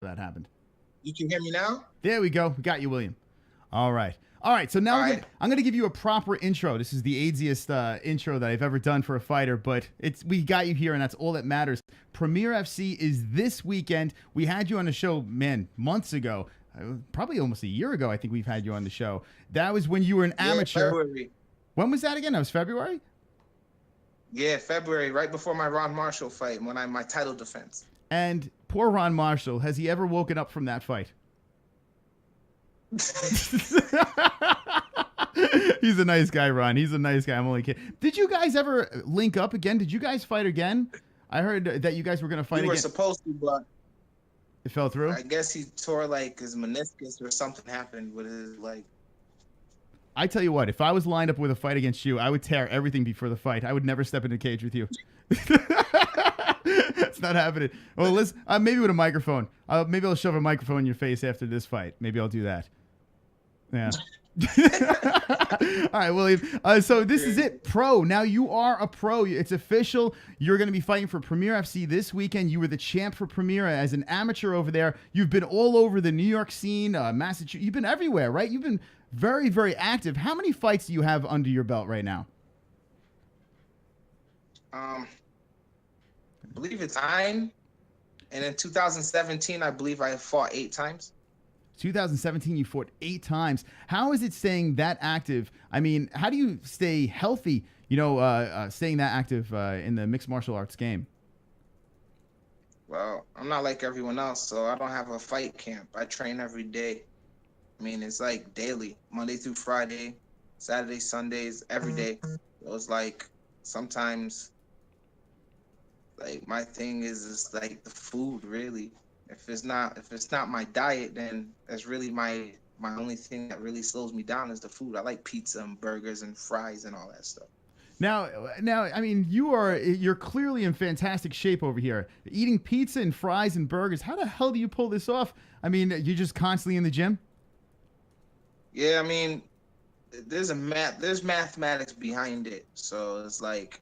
that happened. You can hear me now? There we go. We got you, William. All right. All right. So now I'm gonna give you a proper intro. This is the AZiest intro that I've ever done for a fighter, but we got you here, and that's all that matters. Premier FC is this weekend. We had you on the show, man, months ago. Probably almost a year ago, I think we've had you on the show. That was when you were an amateur. February. When was that again? That was February? Yeah, February, right before my Ron Marshall fight, when my title defense. And poor Ron Marshall, has he ever woken up from that fight? He's a nice guy, Ron. He's a nice guy. I'm only kidding. Did you guys ever link up again? Did you guys fight again? I heard that you guys were going to fight again. We were supposed to, but it fell through? I guess he tore like his meniscus or something happened with his leg. I tell you what, if I was lined up with a fight against you, I would tear everything before the fight. I would never step in the cage with you. It's not happening. Well, listen, maybe with a microphone. Maybe I'll shove a microphone in your face after this fight. Maybe I'll do that. Yeah. All right, William. So this is it. Pro. Now you are a pro. It's official. You're going to be fighting for Premier FC this weekend. You were the champ for Premier as an amateur over there. You've been all over the New York scene, Massachusetts. You've been everywhere, right? You've been very, very active. How many fights do you have under your belt right now? I believe it's 9. And in 2017, I believe I fought 8 times. 2017, you fought 8 times. How is it staying that active? I mean, how do you stay healthy, staying that active in the mixed martial arts game? Well, I'm not like everyone else, so I don't have a fight camp. I train every day. I mean, it's like daily, Monday through Friday, Saturday, Sundays, every day. It was like sometimes, like my thing is like the food, really. If it's not my diet, then that's really my only thing that really slows me down is the food. I like pizza and burgers and fries and all that stuff. Now, I mean, you're clearly in fantastic shape over here. Eating pizza and fries and burgers. How the hell do you pull this off? I mean, you're just constantly in the gym? Yeah, I mean, there's mathematics behind it. So it's like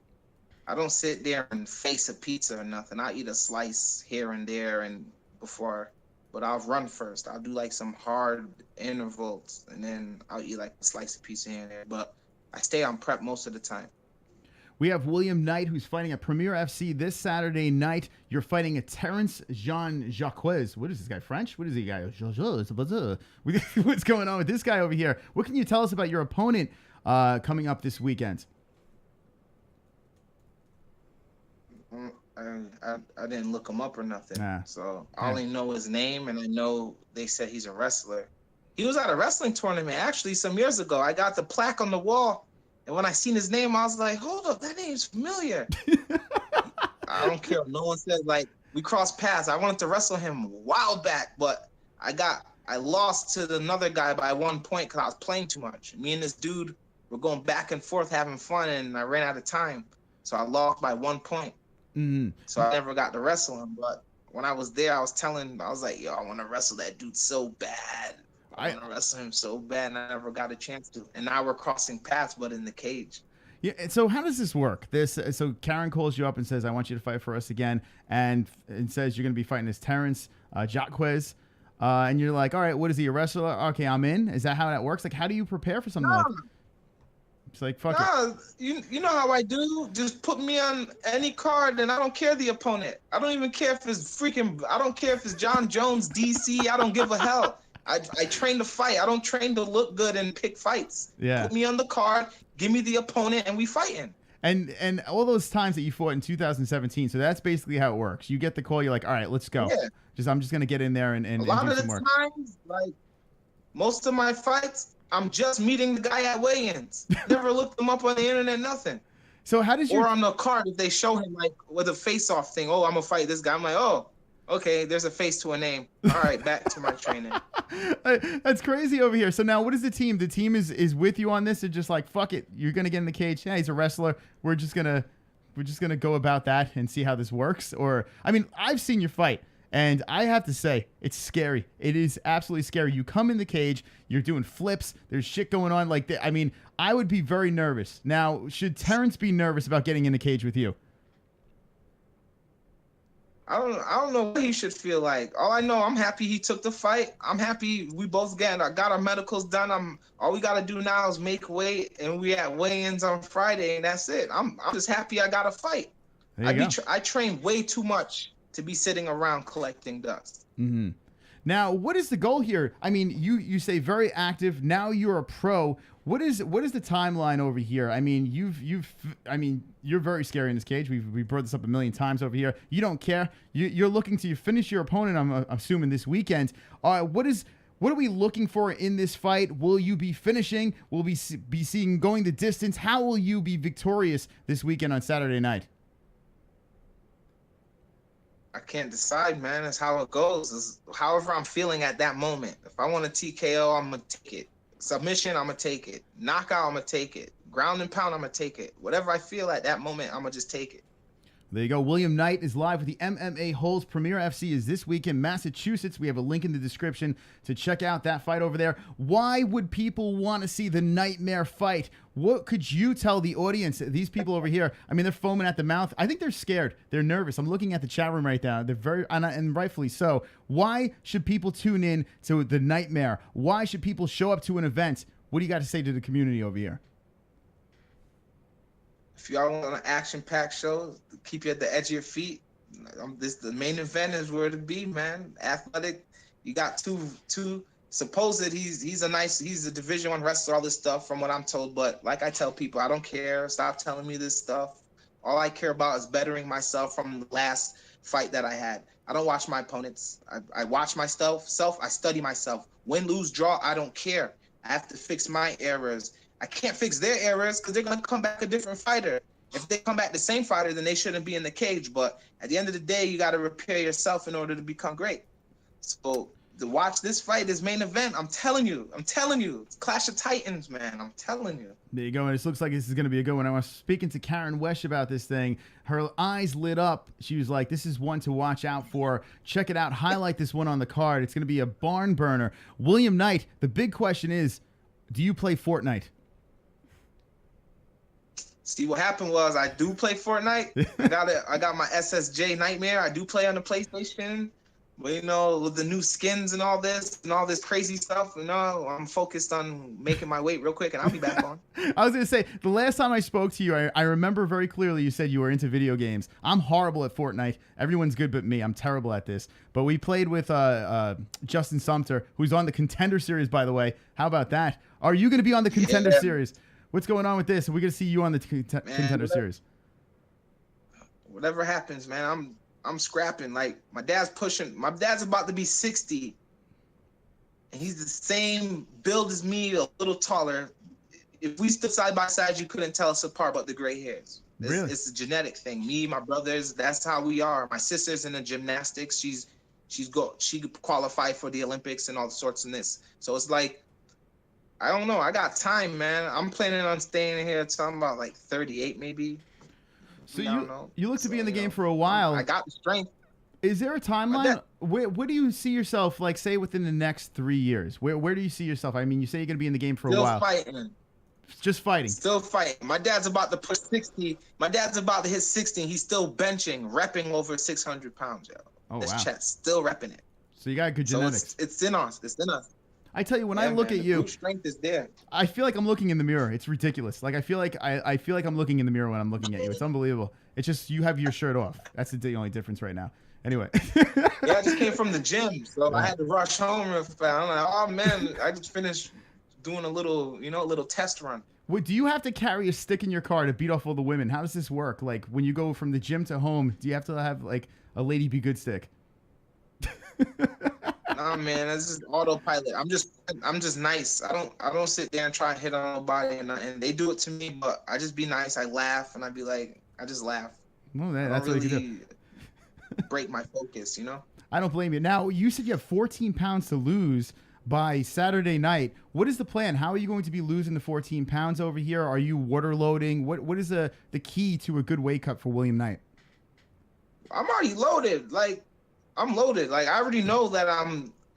I don't sit there and face a pizza or nothing. I eat a slice here and there but I'll run first. I'll do like some hard intervals and then I'll eat like a slice of pizza here and there. But I stay on prep most of the time. We have William Knight, who's fighting at Premier FC this Saturday night. You're fighting a Terence Jean Jacques. What is this guy, French? What is he, guy? What's going on with this guy over here? What can you tell us about your opponent coming up this weekend? I didn't look him up or nothing. So I only know his name, and I know they said he's a wrestler. He was at a wrestling tournament actually some years ago. I got the plaque on the wall, and when I seen his name, I was like, hold up, that name's familiar. I don't care. No one said, like, we crossed paths. I wanted to wrestle him a while back, but I lost to another guy by 1 point because I was playing too much. Me and this dude were going back and forth having fun, and I ran out of time. So I lost by 1 point. Mm-hmm. So I never got to wrestle him. But when I was there, I was like, yo, I want to wrestle that dude so bad. I want to wrestle him so bad, and I never got a chance to. And now we're crossing paths, but in the cage. Yeah. So how does this work? So Karen calls you up and says, I want you to fight for us again, and says you're going to be fighting this Terence Jacques. And you're like, all right, what is he, a wrestler? Okay, I'm in. Is that how that works? Like, how do you prepare for something like that? It's like, fuck it. You know how I do? Just put me on any card and I don't care the opponent. I don't even care if I don't care if it's John Jones, DC. I don't give a hell. I train to fight. I don't train to look good and pick fights. Yeah. Put me on the card, give me the opponent, and we fighting. And all those times that you fought in 2017, so that's basically how it works. You get the call, you're like, all right, let's go. Yeah. I'm just going to get in there and a lot do of some the work. times, like most of my fights, I'm just meeting the guy at weigh-ins. Never looked him up on the internet, nothing. So how does Or on the card, if they show him like with a face-off thing, oh, I'm gonna fight this guy. I'm like, oh, okay, there's a face to a name. All right, back to my training. That's crazy over here. So now what is the team? The team is with you on this and just like, fuck it, you're gonna get in the cage. Yeah, he's a wrestler. We're just gonna go about that and see how this works. Or I mean, I've seen you fight. And I have to say, it's scary. It is absolutely scary. You come in the cage, you're doing flips, there's shit going on. Like, I mean, I would be very nervous. Now, should Terence be nervous about getting in the cage with you? I don't know what he should feel like. All I know, I'm happy he took the fight. I'm happy we both got our medicals done. All we gotta do now is make weight, and we at weigh-ins on Friday, and that's it. I'm just happy I got a fight. I train way too much to be sitting around collecting dust. Mm-hmm. Now, what is the goal here? I mean, you say very active. Now you're a pro. What is the timeline over here? I mean, you're very scary in this cage. We've brought this up a million times over here. You don't care. You're looking to finish your opponent. I'm assuming this weekend. What are we looking for in this fight? Will you be finishing? Will we be seeing going the distance? How will you be victorious this weekend on Saturday night? I can't decide, man. It's how it goes. It's however I'm feeling at that moment. If I want a TKO, I'm going to take it. Submission, I'm going to take it. Knockout, I'm going to take it. Ground and pound, I'm going to take it. Whatever I feel at that moment, I'm going to just take it. There you go. William Knight is live with the MMA Holds. Premier FC is this week in Massachusetts. We have a link in the description to check out that fight over there. Why would people want to see the Nightmare fight? What could you tell the audience? These people over here, I mean, they're foaming at the mouth. I think they're scared. They're nervous. I'm looking at the chat room right now. They're very, and rightfully so. Why should people tune in to the Nightmare? Why should people show up to an event? What do you got to say to the community over here? If y'all want an action-packed show, keep you at the edge of your feet. The main event is where to be, man. Athletic. You got two. Supposed he's a Division I wrestler, all this stuff from what I'm told. But like I tell people, I don't care. Stop telling me this stuff. All I care about is bettering myself from the last fight that I had. I don't watch my opponents. I watch myself. I study myself. Win, lose, draw, I don't care. I have to fix my errors. I can't fix their errors because they're going to come back a different fighter. If they come back the same fighter, then they shouldn't be in the cage. But at the end of the day, you got to repair yourself in order to become great. So to watch this fight, this main event, I'm telling you, it's Clash of Titans, man. I'm telling you. There you go. And it looks like this is going to be a good one. I was speaking to Karen Wesh about this thing. Her eyes lit up. She was like, this is one to watch out for. Check it out. Highlight this one on the card. It's going to be a barn burner. William Knight, the big question is, do you play Fortnite? See, what happened was I do play Fortnite. I got my SSJ Nightmare. I do play on the PlayStation. But, you know, with the new skins and all this crazy stuff, you know, I'm focused on making my weight real quick, and I'll be back on. I was going to say, the last time I spoke to you, I remember very clearly you said you were into video games. I'm horrible at Fortnite. Everyone's good but me. I'm terrible at this. But we played with Justin Sumter, who's on the Contender Series, by the way. How about that? Are you going to be on the Contender Series? What's going on with this? Are we going to see you on the Contender Series? Whatever happens, man, I'm scrapping. Like, my dad's about to be 60. And he's the same build as me, a little taller. If we stood side by side, you couldn't tell us apart but the gray hairs. Really? It's a genetic thing. Me, my brothers, that's how we are. My sister's in the gymnastics. She qualified for the Olympics and all sorts of this. So it's like, I don't know. I got time, man. I'm planning on staying here until I'm about like 38, maybe. So you look to be in the game for a while. I got the strength. Is there a timeline? Where do you see yourself, like, say, within the next 3 years? Where do you see yourself? I mean, you say you're going to be in the game for a while. Still fighting. Just fighting. Still fighting. My dad's about to push 60. My dad's about to hit 60. He's still benching, repping over 600 pounds, yo. Oh, His wow. chest, still repping it. So you got good genetics. So it's in us. It's in us. I tell you, when I look at you, strength is there. I feel like I'm looking in the mirror. It's ridiculous. Like, I feel like I'm looking in the mirror when I'm looking at you. It's unbelievable. It's just you have your shirt off. That's the only difference right now. Anyway. Yeah, I just came from the gym, so I had to rush home real fast. I'm like, oh man, I just finished doing a little test run. What, do you have to carry a stick in your car to beat off all the women? How does this work? Like, when you go from the gym to home, do you have to have like a lady be good stick? Nah, man, it's just autopilot. I'm just nice. I don't sit there and try and hit on nobody, and they do it to me, but I just be nice. I laugh, and I be like, I just laugh. Well, that's really what you do. Break my focus, you know? I don't blame you. Now, you said you have 14 pounds to lose by Saturday night. What is the plan? How are you going to be losing the 14 pounds over here? Are you water loading? What is the key to a good weight cut for William Knight? I'm already loaded. Like, I'm loaded. Like, I already know that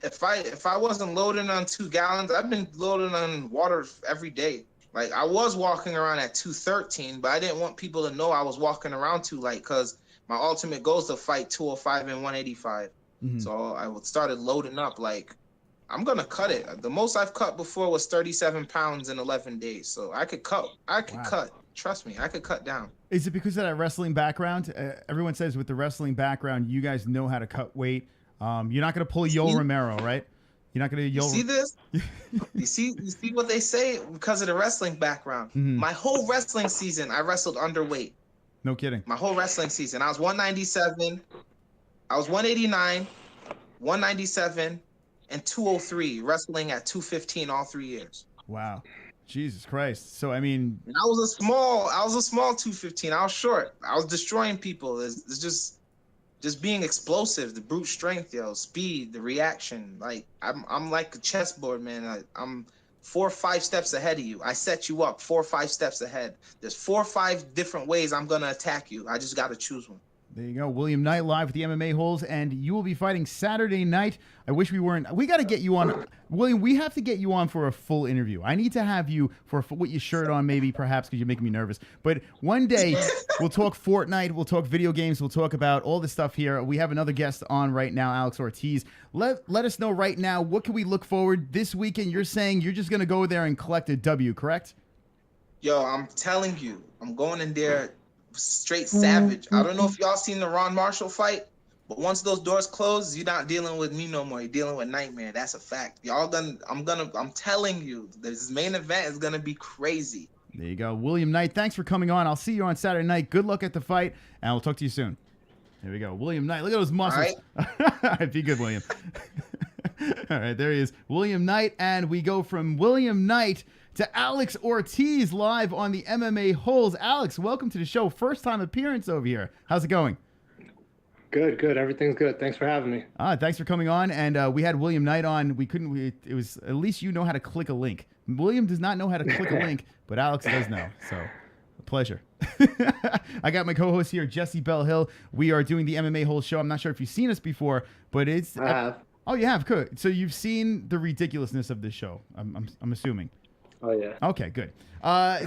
if I wasn't loading on 2 gallons, I've been loading on water every day. Like, I was walking around at 213, but I didn't want people to know I was walking around too light because my ultimate goal is to fight 205 and 185. Mm-hmm. So I started loading up like, I'm gonna cut it. The most I've cut before was 37 pounds in 11 days. So I could cut. Cut. Trust me, I could cut down. Is it because of that wrestling background? Everyone says with the wrestling background, you guys know how to cut weight. You're not gonna pull Yoel Romero, right? You're not gonna. You see this? you see what they say because of the wrestling background. Mm-hmm. My whole wrestling season, I wrestled underweight. No kidding. My whole wrestling season, I was 197. I was 189, 197. And 203, wrestling at 215 all 3 years. Wow, Jesus Christ! So I mean, and I was a small 215. I was short. I was destroying people. It's just being explosive, the brute strength, speed, the reaction. Like I'm like a chessboard, man. I'm 4 or 5 steps ahead of you. I set you up 4 or 5 steps ahead. There's 4 or 5 different ways I'm gonna attack you. I just gotta choose one. There you go. William Knight live with the MMA Holes, and you will be fighting Saturday night. I wish we weren't. We got to get you on. William, we have to get you on for a full interview. I need to have you with your shirt on, maybe, perhaps, because you're making me nervous. But one day, we'll talk Fortnite, we'll talk video games, we'll talk about all this stuff here. We have another guest on right now, Alex Ortiz. Let us know right now, what can we look forward this weekend? You're saying you're just going to go there and collect a W, correct? Yo, I'm telling you, I'm going in there straight savage. I don't know if y'all seen the Ron Marshall fight, but once those doors close, you're not dealing with me no more. You're dealing with Nightmare. That's a fact. I'm telling you, this main event is gonna be crazy. There you go. William Knight, thanks for coming on. I'll see you on Saturday night. Good luck at the fight, and we'll talk to you soon. There we go. William Knight. Look at those muscles. All right. Be good, William. All right, there he is. William Knight, and we go from William Knight to Alex Ortiz live on the MMA Holes. Alex, welcome to the show. First time appearance over here. How's it going? Good. Everything's good. Thanks for having me. Thanks for coming on. And we had William Knight on. It was at least you know how to click a link. William does not know how to click a link, but Alex does know. So, a pleasure. I got my co-host here, Jesse Bell Hill. We are doing the MMA Holes show. I'm not sure if you've seen us before, but it's. I have. Oh, you have. Good. So you've seen the ridiculousness of this show. I'm assuming. Oh, yeah. Okay, good.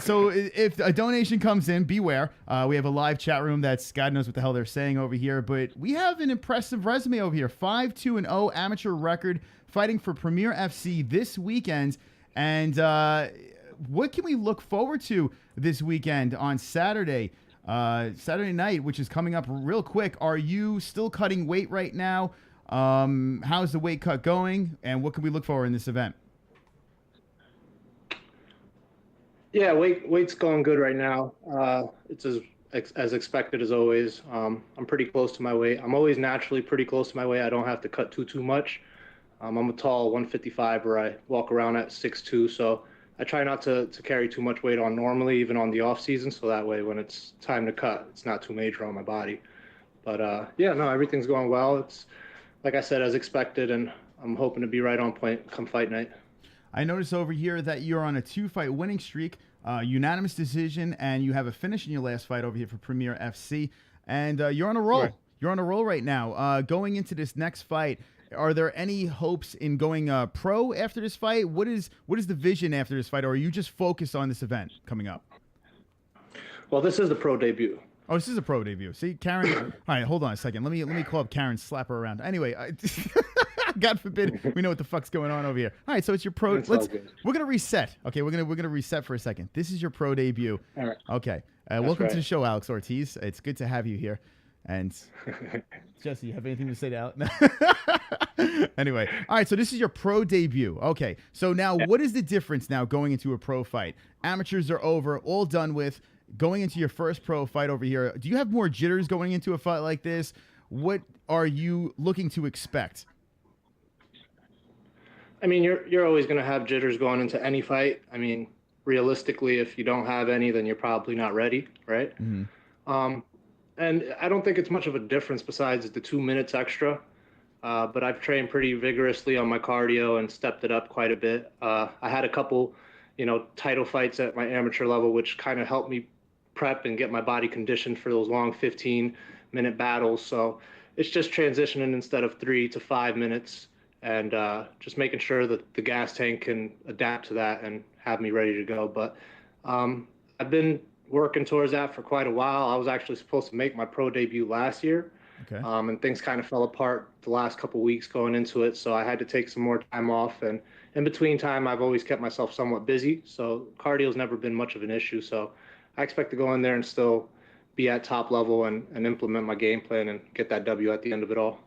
So if a donation comes in, beware. We have a live chat room that's God knows what the hell they're saying over here, but we have an impressive resume over here. 5-2-0 amateur record, fighting for Premier FC this weekend. And what can we look forward to this weekend on Saturday night, which is coming up real quick? Are you still cutting weight right now? How's the weight cut going? And what can we look for in this event? Yeah, weight's going good right now. It's as expected as always. I'm pretty close to my weight. I'm always naturally pretty close to my weight. I don't have to cut too much. I'm a tall 155 where I walk around at 6'2", so I try not to carry too much weight on normally, even on the off season, so that way when it's time to cut, it's not too major on my body. But everything's going well. It's like I said, as expected, and I'm hoping to be right on point come fight night. I notice over here that you're on a 2-fight winning streak, unanimous decision, and you have a finish in your last fight over here for Premier FC, and you're on a roll. Right. You're on a roll right now. Going into this next fight, are there any hopes in going pro after this fight? What is the vision after this fight, or are you just focused on this event coming up? Well, this is the pro debut. Oh, this is a pro debut. See, Karen. All right, hold on a second. Let me call up Karen, slap her around. Anyway, God forbid we know what the fuck's going on over here. All right, so it's your pro. We're gonna reset. Okay, we're gonna reset for a second. This is your pro debut. All right. Okay. Welcome to the show, Alex Ortiz. It's good to have you here. And Jesse, you have anything to say to Alex? Anyway, all right. So this is your pro debut. Okay. So now, what is the difference now going into a pro fight? Amateurs are over, all done with. Going into your first pro fight over here, do you have more jitters going into a fight like this? What are you looking to expect? I mean, you're always going to have jitters going into any fight. I mean, realistically, if you don't have any, then you're probably not ready, right? Mm-hmm. And I don't think it's much of a difference besides the 2 minutes extra. But I've trained pretty vigorously on my cardio and stepped it up quite a bit. I had a couple, title fights at my amateur level, which kind of helped me prep and get my body conditioned for those long 15-minute battles. So it's just transitioning instead of 3 to 5 minutes and just making sure that the gas tank can adapt to that and have me ready to go. But I've been working towards that for quite a while. I was actually supposed to make my pro debut last year. Okay. And things kind of fell apart the last couple weeks going into it. So I had to take some more time off. And in between time, I've always kept myself somewhat busy. So cardio's never been much of an issue. So I expect to go in there and still be at top level and implement my game plan and get that W at the end of it all.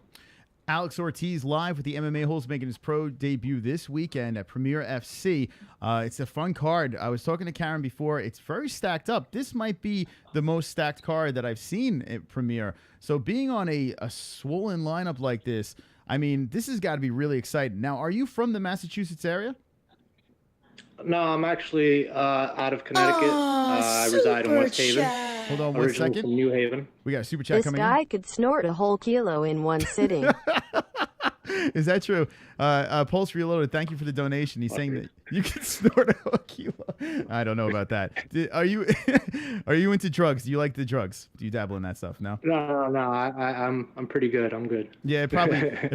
Alex Ortiz live with the MMA Holes making his pro debut this weekend at Premier FC. It's a fun card. I was talking to Karen before. It's very stacked up. This might be the most stacked card that I've seen at Premier. So being on a swollen lineup like this, I mean, this has got to be really exciting. Now, are you from the Massachusetts area? No, I'm actually out of Connecticut. I reside in West Haven. Hold on one second. From New Haven. We got a super chat coming in. This guy could snort a whole kilo in one sitting. Is that true? Pulse Reloaded, thank you for the donation. He's saying that you can snort a whole kilo. I don't know about that. Are you into drugs? Do you like the drugs? Do you dabble in that stuff? No. No. I'm pretty good. I'm good. Yeah, it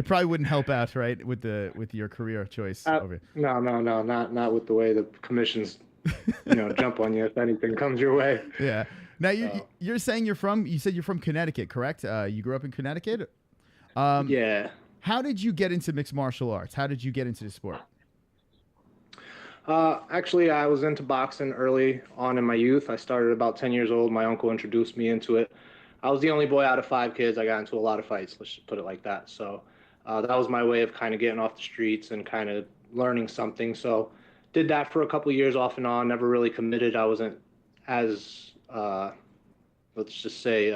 probably wouldn't help out, right, with your career choice. Over. No, not with the way the commissions, jump on you if anything comes your way. Yeah. Now you're saying you said you're from Connecticut, correct? You grew up in Connecticut? Yeah. How did you get into mixed martial arts? How did you get into the sport? Actually, I was into boxing early on in my youth. I started about 10 years old. My uncle introduced me into it. I was the only boy out of 5 kids. I got into a lot of fights, let's just put it like that. So that was my way of kind of getting off the streets and kind of learning something. So did that for a couple of years off and on, never really committed. I wasn't as, let's just say,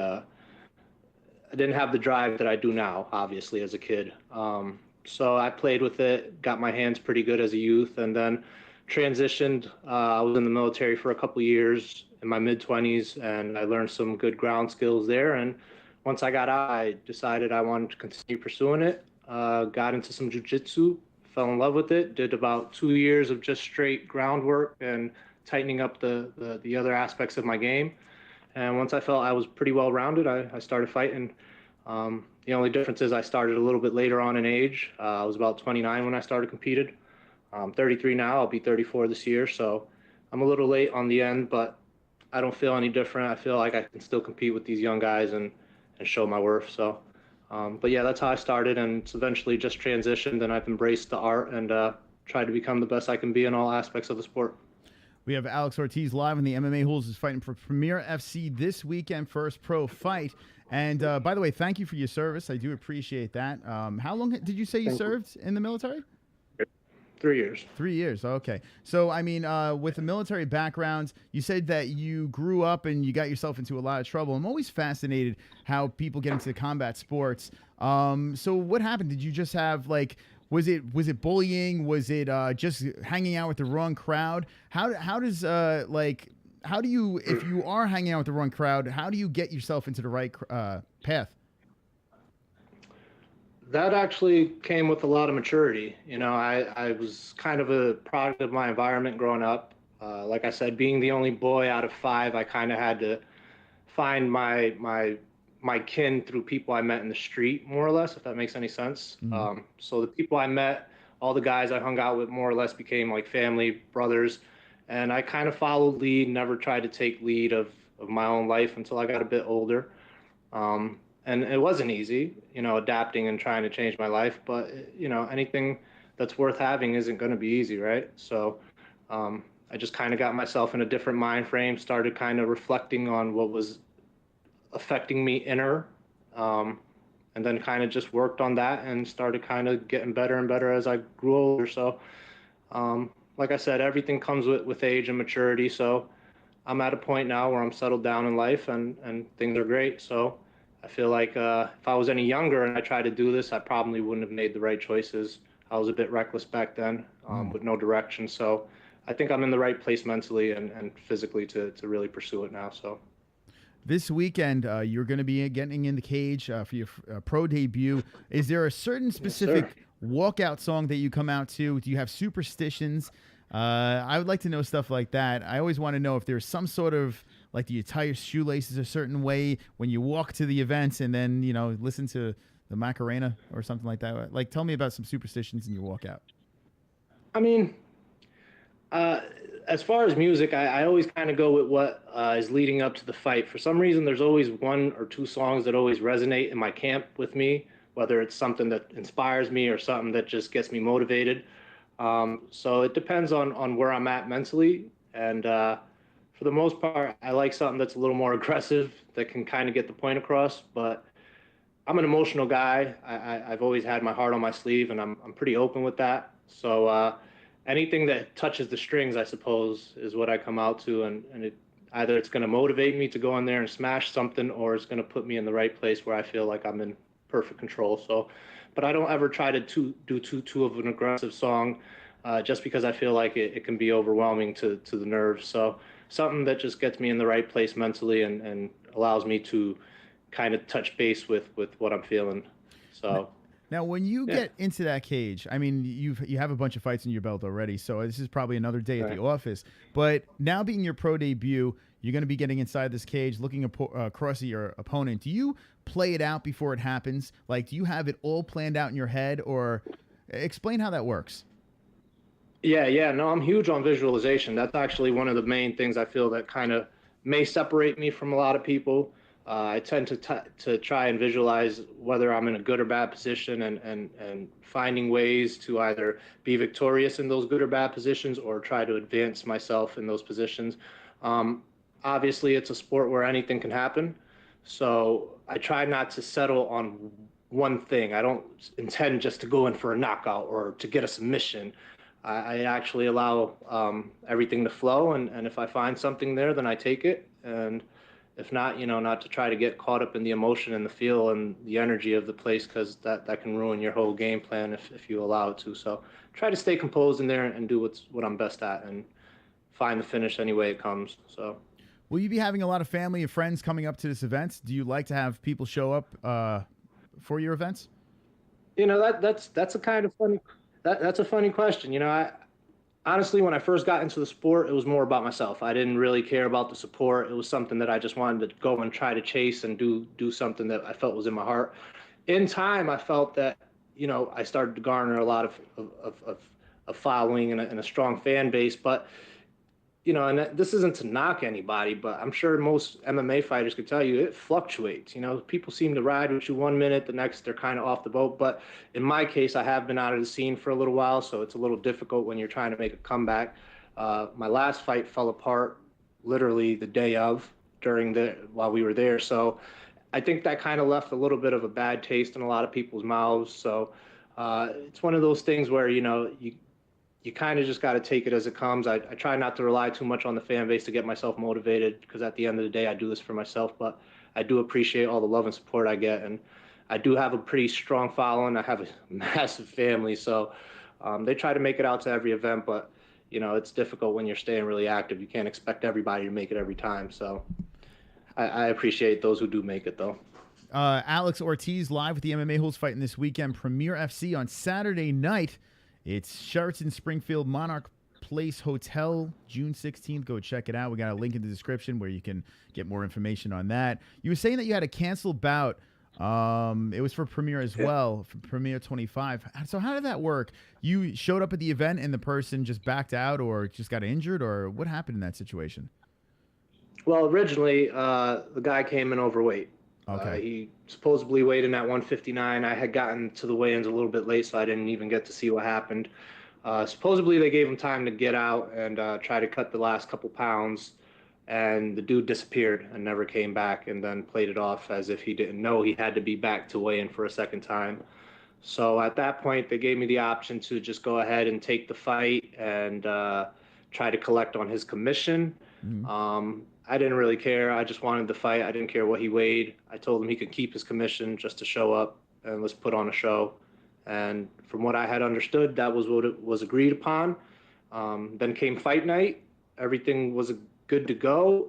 I didn't have the drive that I do now, obviously, as a kid. So I played with it, got my hands pretty good as a youth, and then transitioned. I was in the military for a couple of years in my mid-20s, and I learned some good ground skills there. And once I got out, I decided I wanted to continue pursuing it. Got into some jiu-jitsu, fell in love with it, did about 2 years of just straight groundwork and tightening up the other aspects of my game. And once I felt I was pretty well rounded, I started fighting. The only difference is I started a little bit later on in age. I was about 29 when I started competed. I'm 33 now. I'll be 34 this year. So I'm a little late on the end, but I don't feel any different. I feel like I can still compete with these young guys and show my worth. So, but yeah, that's how I started, and it's eventually just transitioned, and I've embraced the art and tried to become the best I can be in all aspects of the sport. We have Alex Ortiz live in the MMA Holes is fighting for Premier FC this weekend, first pro fight. And by the way, thank you for your service. I do appreciate that. How long did you say you served in the military? 3 years. 3 years. Okay. So, I mean, with the military background, you said that you grew up and you got yourself into a lot of trouble. I'm always fascinated how people get into combat sports. So what happened? Did you just have was it bullying? Was it just hanging out with the wrong crowd? How do you, if you are hanging out with the wrong crowd, how do you get yourself into the right path? That actually came with a lot of maturity. I was kind of a product of my environment growing up. Like I said, being the only boy out of 5, I kind of had to find my kin through people I met in the street, more or less, if that makes any sense. Mm-hmm. So the people I met, all the guys I hung out with, more or less became like family, brothers. And I kind of followed lead, never tried to take lead of my own life until I got a bit older. And it wasn't easy, adapting and trying to change my life. But, anything that's worth having isn't going to be easy, right? So I just kind of got myself in a different mind frame, started kind of reflecting on what was affecting me inner, and then kind of just worked on that and started kind of getting better and better as I grew older. So like I said, everything comes with age and maturity. So I'm at a point now where I'm settled down in life and things are great. So I feel like if I was any younger and I tried to do this, I probably wouldn't have made the right choices. I was a bit reckless back then with no direction. So I think I'm in the right place mentally and physically to really pursue it now. So this weekend, you're going to be getting in the cage for your pro debut. Is there a certain specific walkout song that you come out to? Do you have superstitions? I would like to know stuff like that. I always want to know if there's some sort of, do you tie your shoelaces a certain way when you walk to the events and then, listen to the Macarena or something like that? Tell me about some superstitions in your walkout. I mean, As far as music, I always kind of go with what is leading up to the fight. For some reason, there's always one or two songs that always resonate in my camp with me, whether it's something that inspires me or something that just gets me motivated. So it depends on where I'm at mentally. And for the most part, I like something that's a little more aggressive that can kind of get the point across. But I'm an emotional guy. I've always had my heart on my sleeve, and I'm pretty open with that. So anything that touches the strings, I suppose, is what I come out to, and either it's going to motivate me to go in there and smash something, or it's going to put me in the right place where I feel like I'm in perfect control. So, but I don't ever try to do too of an aggressive song, just because I feel like it can be overwhelming to the nerves. So something that just gets me in the right place mentally and allows me to kind of touch base with what I'm feeling. So. Now, when you get into that cage, I mean, you have a bunch of fights in your belt already, so this is probably another day at the office. But now being your pro debut, you're going to be getting inside this cage, looking across at your opponent. Do you play it out before it happens? Like, do you have it all planned out in your head, or explain how that works? Yeah. No, I'm huge on visualization. That's actually one of the main things I feel that kind of may separate me from a lot of people. I tend to try and visualize whether I'm in a good or bad position and finding ways to either be victorious in those good or bad positions or try to advance myself in those positions. Obviously, it's a sport where anything can happen. So I try not to settle on one thing. I don't intend just to go in for a knockout or to get a submission. I actually allow everything to flow. And if I find something there, then I take it. And if not, not to try to get caught up in the emotion and the feel and the energy of the place, because that can ruin your whole game plan if you allow it to. So try to stay composed in there and do what I'm best at and find the finish any way it comes. So, will you be having a lot of family and friends coming up to this event? Do you like to have people show up for your events? That's a kind of funny that's a funny question. Honestly, when I first got into the sport, it was more about myself. I didn't really care about the support. It was something that I just wanted to go and try to chase and do something that I felt was in my heart. In time, I felt that, I started to garner a lot of following and a strong fan base. But, and this isn't to knock anybody, but I'm sure most MMA fighters could tell you it fluctuates. People seem to ride with you 1 minute, the next they're kind of off the boat. But in my case, I have been out of the scene for a little while, so it's a little difficult when you're trying to make a comeback. My last fight fell apart literally the day of while we were there. So I think that kind of left a little bit of a bad taste in a lot of people's mouths. So it's one of those things where, you kind of just got to take it as it comes. I try not to rely too much on the fan base to get myself motivated, because at the end of the day, I do this for myself. But I do appreciate all the love and support I get. And I do have a pretty strong following. I have a massive family. So they try to make it out to every event. But, it's difficult when you're staying really active. You can't expect everybody to make it every time. So I appreciate those who do make it, though. Alex Ortiz live with the MMA Holes fighting this weekend. Premier FC on Saturday night. It's Sheraton Springfield Monarch Place Hotel, June 16th. Go check it out. We got a link in the description where you can get more information on that. You were saying that you had a canceled bout. It was for Premier as well, for Premier 25. So how did that work? You showed up at the event and the person just backed out or just got injured, or what happened in that situation? Well, originally, the guy came in overweight. Okay. He supposedly weighed in at 159. I had gotten to the weigh-ins a little bit late, so I didn't even get to see what happened. Supposedly, they gave him time to get out and try to cut the last couple pounds, and the dude disappeared and never came back, and then played it off as if he didn't know he had to be back to weigh in for a second time. So at that point, they gave me the option to just go ahead and take the fight and try to collect on his commission. Mm-hmm. I didn't really care. I just wanted the fight. I didn't care what he weighed. I told him he could keep his commission just to show up and let's put on a show. And from what I had understood, that was what it was agreed upon. Then came fight night. Everything was good to go.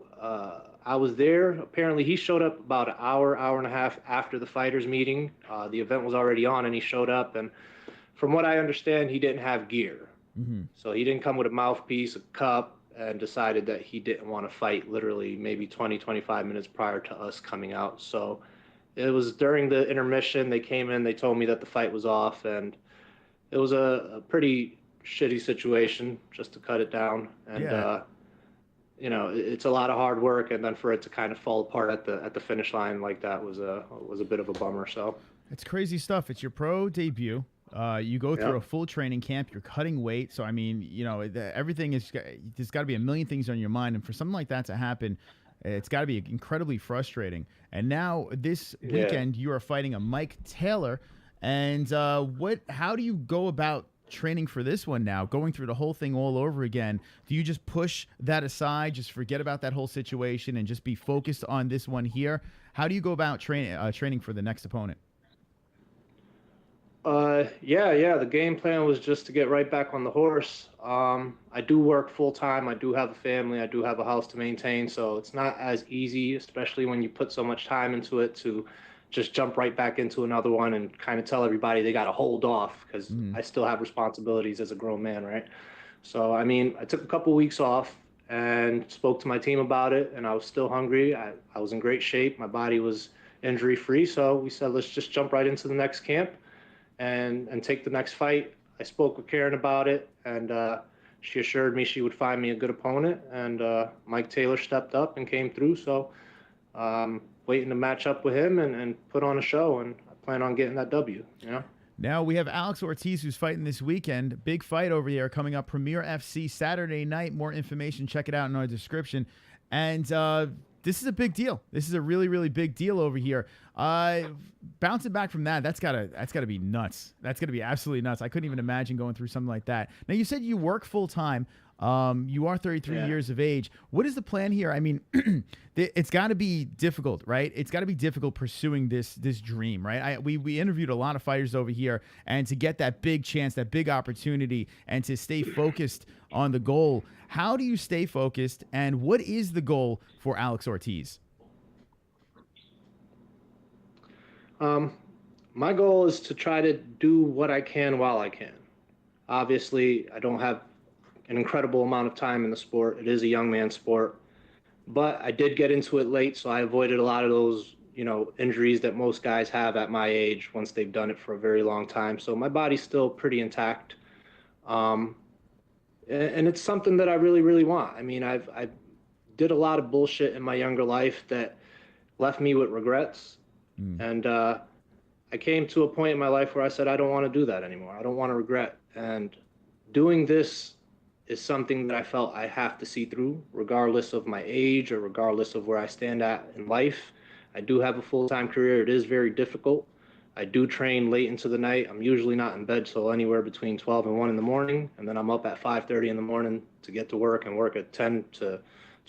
I was there. Apparently, he showed up about an hour and a half after the fighters meeting. The event was already on, and he showed up. And from what I understand, he didn't have gear. Mm-hmm. So he didn't come with a mouthpiece, a cup, and decided that he didn't want to fight literally maybe 25 minutes prior to us coming out. So it was during the intermission. They came in, they told me that the fight was off, and it was a pretty shitty situation just to cut it down. And Yeah. it's a lot of hard work, and then for it to kind of fall apart at the finish line like that was a bit of a bummer. So It's crazy stuff. It's your pro debut. You go through yeah, a full training camp. You're cutting weight. So, I mean, everything is, there's got to be a million things on your mind. And for something like that to happen, it's got to be incredibly frustrating. And now this weekend, you are fighting a Mike Taylor. And how do you go about training for this one now, going through the whole thing all over again? Do you just push that aside, just forget about that whole situation and just be focused on this one here? How do you go about training for the next opponent? yeah. The game plan was just to get right back on the horse. I do work full time. I do have a family. I do have a house to maintain. So it's not as easy, especially when you put so much time into it, to just jump right back into another one and kind of tell everybody they got to hold off, because I still have responsibilities as a grown man, right? So, I mean, I took a couple weeks off and spoke to my team about it, and I was still hungry. I was in great shape. My body was injury free. So we said, let's just jump right into the next camp and take the next fight. I spoke with Karen about it, and she assured me she would find me a good opponent. And Mike Taylor stepped up and came through. So waiting to match up with him and put on a show, and I plan on getting that W. Now we have Alex Ortiz, who's fighting this weekend. Big fight over here coming up. Premier FC Saturday night. More information, check it out in our description. And this is a big deal. This is a really, really big deal over here. Bouncing back from that's gotta be nuts. That's gotta be absolutely nuts. I couldn't even imagine going through something like that. Now, you said you work full time. You are 33 years of age. What is the plan here? I mean, it's got to be difficult, right? It's got to be difficult pursuing this dream, right? We interviewed a lot of fighters over here, and to get that big chance, that big opportunity, and to stay focused on the goal. How do you stay focused, and what is the goal for Alex Ortiz? My goal is to try to do what I can while I can. Obviously, I don't have an incredible amount of time in the sport. It is a young man's sport, but I did get into it late, so I avoided a lot of those, injuries that most guys have at my age once they've done it for a very long time. So my body's still pretty intact. And it's something that I really, really want. I mean, I did a lot of bullshit in my younger life that left me with regrets. And I came to a point in my life where I said, I don't want to do that anymore. I don't want to regret. And doing this is something that I felt I have to see through, regardless of my age or regardless of where I stand at in life. I do have a full-time career. It is very difficult. I do train late into the night. I'm usually not in bed till anywhere between 12 and 1 in the morning, and then I'm up at 5:30 in the morning to get to work, and work at 10 to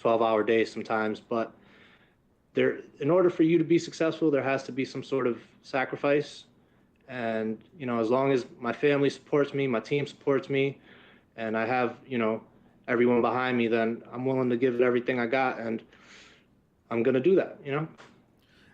12-hour days sometimes. But in order for you to be successful, there has to be some sort of sacrifice. And, as long as my family supports me, my team supports me, and I have, everyone behind me, then I'm willing to give it everything I got, and I'm going to do that.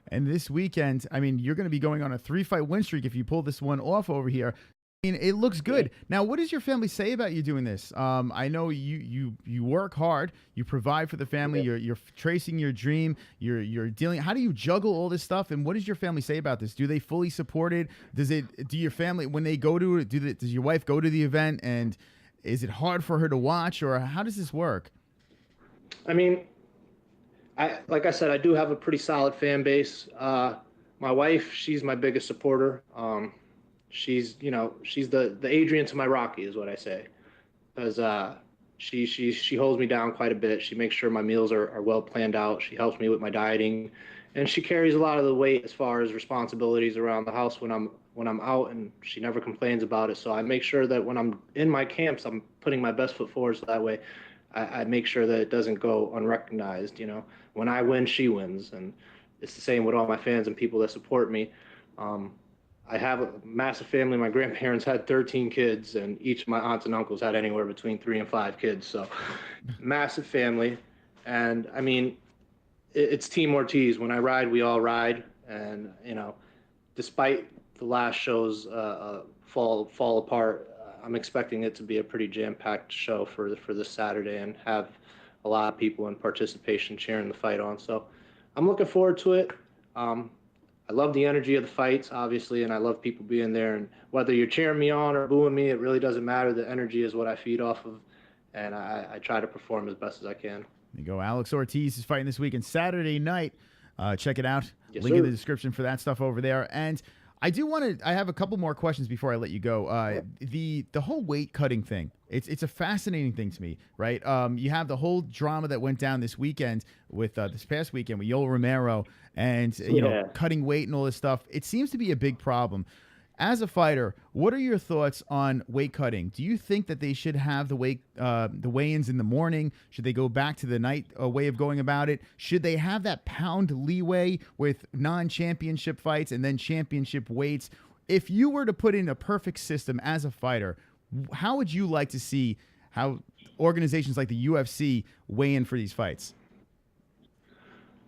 And this weekend, I mean, you're going to be going on a 3-fight win streak if you pull this one off over here. I mean, it looks good. Now, what does your family say about you doing this? I know you work hard, you provide for the family, you're tracing your dream, you're dealing. How do you juggle all this stuff? And what does your family say about this? Do they fully support it? Do your family, when they go to it, does your wife go to the event, and is it hard for her to watch, or how does this work? I mean, like I said, I do have a pretty solid fan base. My wife, she's my biggest supporter. She's the Adrian to my Rocky, is what I say, because she holds me down quite a bit. She makes sure my meals are well planned out. She helps me with my dieting, and she carries a lot of the weight as far as responsibilities around the house when I'm out, and she never complains about it. So I make sure that when I'm in my camps, I'm putting my best foot forward, so that way I make sure that it doesn't go unrecognized. When I win, she wins, and it's the same with all my fans and people that support me. I have a massive family. My grandparents had 13 kids, and each of my aunts and uncles had anywhere between 3 and 5 kids. So massive family. And I mean, it's Team Ortiz. When I ride, we all ride. And, despite the last shows fall apart, I'm expecting it to be a pretty jam-packed show for this Saturday, and have a lot of people in participation cheering the fight on. So I'm looking forward to it. I love the energy of the fights, obviously, and I love people being there. And whether you're cheering me on or booing me, it really doesn't matter. The energy is what I feed off of, and I try to perform as best as I can. There you go. Alex Ortiz is fighting this weekend, Saturday night. Check it out. Yes, Link sir. in the description for that stuff over there. And I do want to. I have a couple more questions before I let you go. The whole weight cutting thing. It's a fascinating thing to me, right? You have the whole drama that went down this weekend with this past weekend with Yoel Romero and you know, cutting weight and all this stuff. It seems to be a big problem. As a fighter, what are your thoughts on weight cutting? Do you think that they should have the weigh-ins in the morning? Should they go back to the night way of going about it? Should they have that pound leeway with non-championship fights and then championship weights? If you were to put in a perfect system as a fighter, how would you like to see how organizations like the UFC weigh in for these fights?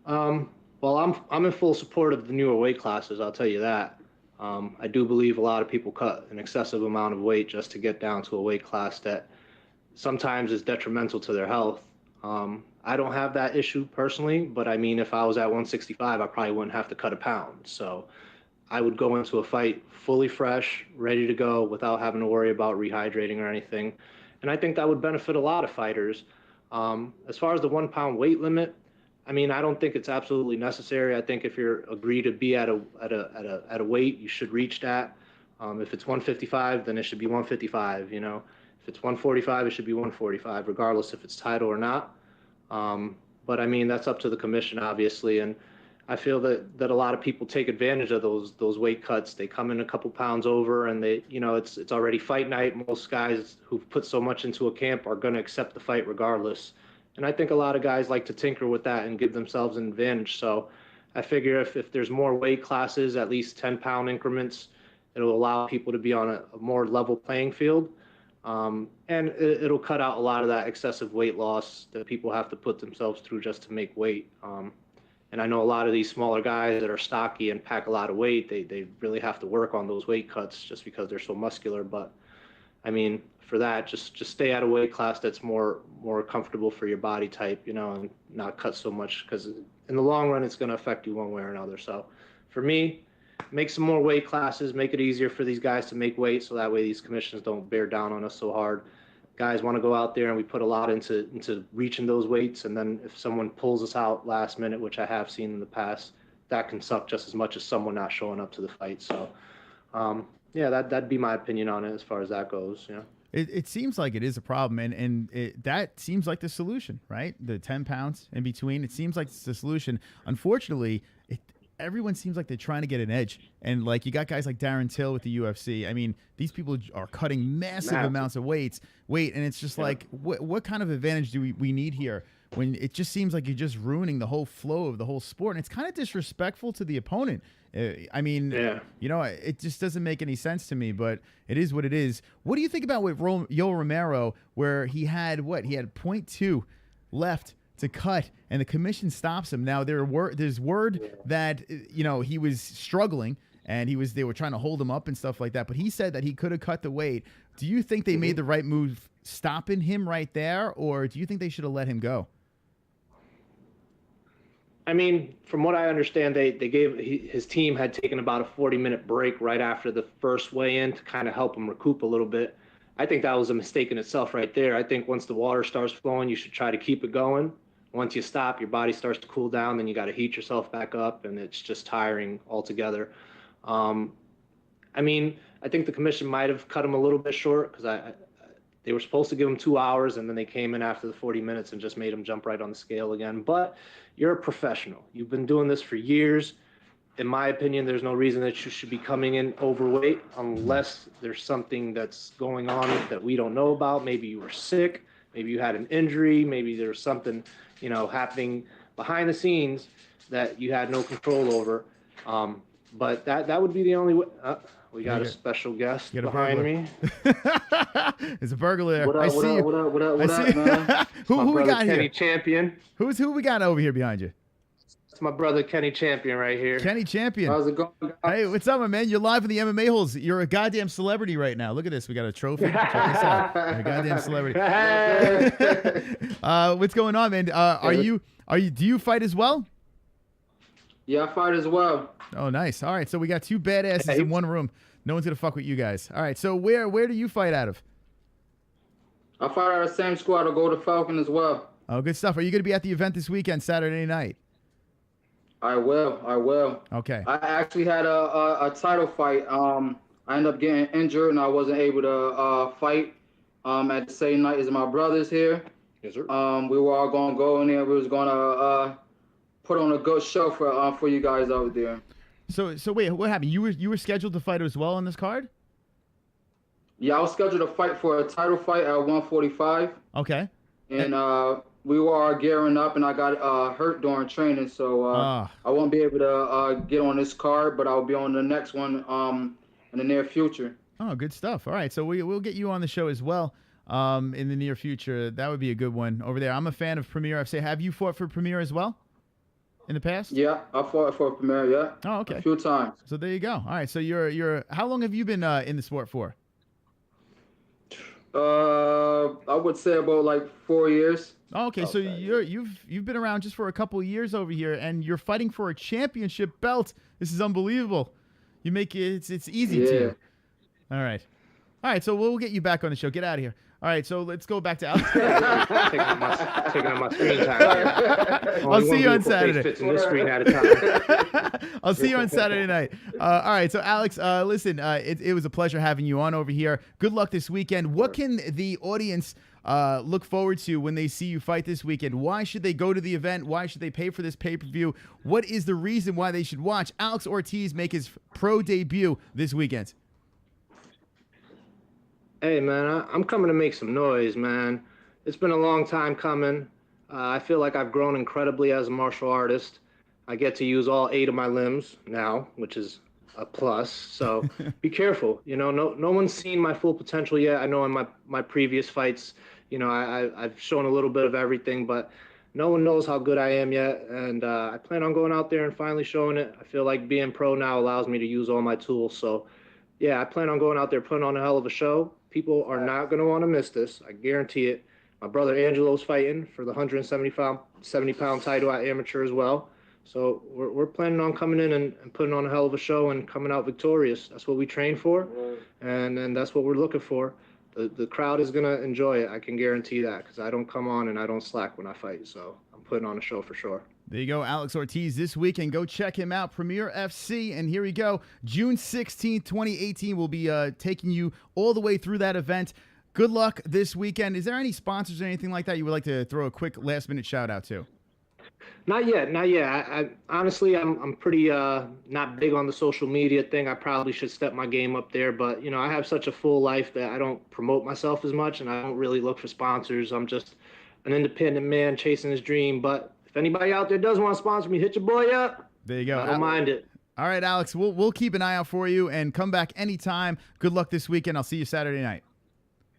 Well, I'm in full support of the newer weight classes. I'll tell you that. I do believe a lot of people cut an excessive amount of weight just to get down to a weight class that sometimes is detrimental to their health. I don't have that issue personally, but I mean, if I was at 165, I probably wouldn't have to cut a pound. So I would go into a fight fully fresh, ready to go without having to worry about rehydrating or anything. And I think that would benefit a lot of fighters. As far as the 1 pound weight limit, I mean, I don't think it's absolutely necessary. I think if you're agreed to be at a weight, you should reach that. If it's 155, then it should be 155. You know, if it's 145, it should be 145, regardless if it's title or not. But I mean, that's up to the commission, obviously. And I feel that a lot of people take advantage of those weight cuts. They come in a couple pounds over, and they, you know, it's already fight night. Most guys who've put so much into a camp are going to accept the fight regardless. And I think a lot of guys like to tinker with that and give themselves an advantage. So I figure if there's more weight classes, at least 10-pound increments, it'll allow people to be on a more level playing field. And it'll cut out a lot of that excessive weight loss that people have to put themselves through just to make weight. And I know a lot of these smaller guys that are stocky and pack a lot of weight, they really have to work on those weight cuts just because they're so muscular. But I mean, for that, just stay at a weight class that's more comfortable for your body type, you know, and not cut so much, because in the long run, it's going to affect you one way or another. So for me, make some more weight classes, make it easier for these guys to make weight, so that way these commissions don't bear down on us so hard. Guys want to go out there and we put a lot into reaching those weights, and then if someone pulls us out last minute, which I have seen in the past, that can suck just as much as someone not showing up to the fight. So yeah, that'd be my opinion on it as far as that goes. Yeah. It seems like it is a problem, and that seems like the solution, right? The 10 pounds in between, it seems like it's the solution. Unfortunately, everyone seems like they're trying to get an edge, and like you got guys like Darren Till with the UFC. I mean, these people are cutting massive amounts of weight, and it's just like, what kind of advantage do we need here? When it just seems like you're just ruining the whole flow of the whole sport, and it's kind of disrespectful to the opponent. I mean, you know, it just doesn't make any sense to me, but it is what it is. What do you think about with Yoel Romero, where he had 0.2 left to cut, and the commission stops him? Now there's word that, you know, he was struggling, and they were trying to hold him up and stuff like that, but he said that he could have cut the weight. Do you think they made the right move stopping him right there, or do you think they should have let him go? I mean, from what I understand, his team had taken about a 40-minute break right after the first weigh-in to kind of help him recoup a little bit. I think that was a mistake in itself right there. I think once the water starts flowing, you should try to keep it going. Once you stop, your body starts to cool down, then you got to heat yourself back up, and it's just tiring altogether. I mean, I think the commission might have cut him a little bit short, because they were supposed to give him 2 hours, and then they came in after the 40 minutes and just made him jump right on the scale again. But you're a professional. You've been doing this for years. In my opinion, there's no reason that you should be coming in overweight unless there's something that's going on that we don't know about. Maybe you were sick. Maybe you had an injury. Maybe there's something, you know, happening behind the scenes that you had no control over. But that would be the only way. We got a special guest behind me. There's a burglar there. What up, man? Who we got here? Kenny Champion. Who we got over here behind you? It's my brother Kenny Champion right here. Kenny Champion. How's it going, guys? Hey, what's up, my man? You're live in the MMA holes. You're a goddamn celebrity right now. Look at this. We got a trophy. Check this out. You're a goddamn celebrity. What's going on, man? Do you fight as well? Yeah, I fight as well. Oh, nice. All right, so we got two badasses in one room. No one's gonna fuck with you guys. All right, so where do you fight out of? I fight out of the same squad. I'll go to Falcon as well. Oh, good stuff. Are you gonna be at the event this weekend, Saturday night? I will. Okay. I actually had a title fight. I ended up getting injured and I wasn't able to fight at the same night as my brothers here. Yes, sir. We were all gonna go in there. We was gonna put on a good show for you guys out there. So wait, what happened? You were scheduled to fight as well on this card? Yeah, I was scheduled to fight for a title fight at 145. Okay. And we were all gearing up, and I got hurt during training, so I won't be able to get on this card, but I'll be on the next one in the near future. Oh, good stuff. All right, so we'll get you on the show as well in the near future. That would be a good one over there. I'm a fan of Premier FC. Have you fought for Premier as well in the past? Yeah, I fought for Premier, yeah. Oh, okay. A few times. So there you go. All right, so you're how long have you been in the sport for? I would say about like 4 years. Oh, okay, so you've been around just for a couple of years over here, and you're fighting for a championship belt. This is unbelievable. You make it it's easy to you. All right. So we'll get you back on the show. Get out of here. All right, so let's go back to Alex. taking up my screen time. I'll see you on Saturday. Fits in this screen at a time. I'll see you on Saturday night. All right, so Alex, listen, it was a pleasure having you on over here. Good luck this weekend. What can the audience look forward to when they see you fight this weekend? Why should they go to the event? Why should they pay for this pay-per-view? What is the reason why they should watch Alex Ortiz make his pro debut this weekend? Hey, man, I'm coming to make some noise, man. It's been a long time coming. I feel like I've grown incredibly as a martial artist. I get to use all 8 of my limbs now, which is a plus. So be careful. You know, no one's seen my full potential yet. I know in my previous fights, you know, I've shown a little bit of everything, but no one knows how good I am yet. And I plan on going out there and finally showing it. I feel like being pro now allows me to use all my tools. So, yeah, I plan on going out there, putting on a hell of a show. People are not going to want to miss this. I guarantee it. My brother Angelo's fighting for the 170-pound title at amateur as well. So we're planning on coming in and putting on a hell of a show and coming out victorious. That's what we train for, and that's what we're looking for. The crowd is going to enjoy it. I can guarantee that because I don't come on and I don't slack when I fight. So I'm putting on a show for sure. There you go, Alex Ortiz this weekend. Go check him out, Premier FC. And here we go. June 16th, 2018, we'll be taking you all the way through that event. Good luck this weekend. Is there any sponsors or anything like that you would like to throw a quick last-minute shout-out to? Not yet. I honestly, I'm pretty not big on the social media thing. I probably should step my game up there. But, you know, I have such a full life that I don't promote myself as much, and I don't really look for sponsors. I'm just an independent man chasing his dream. But if anybody out there does want to sponsor me, hit your boy up. There you go. I don't mind it. All right, Alex, we'll keep an eye out for you and come back anytime. Good luck this weekend. I'll see you Saturday night.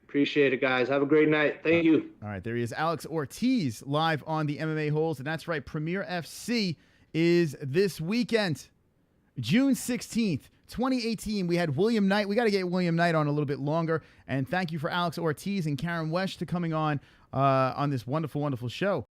Appreciate it, guys. Have a great night. Thank you. All right, there he is, Alex Ortiz, live on the MMA Holes. And that's right, Premier FC is this weekend, June 16th, 2018. We had William Knight. We got to get William Knight on a little bit longer. And thank you for Alex Ortiz and Karen Wesh to coming on this wonderful, wonderful show.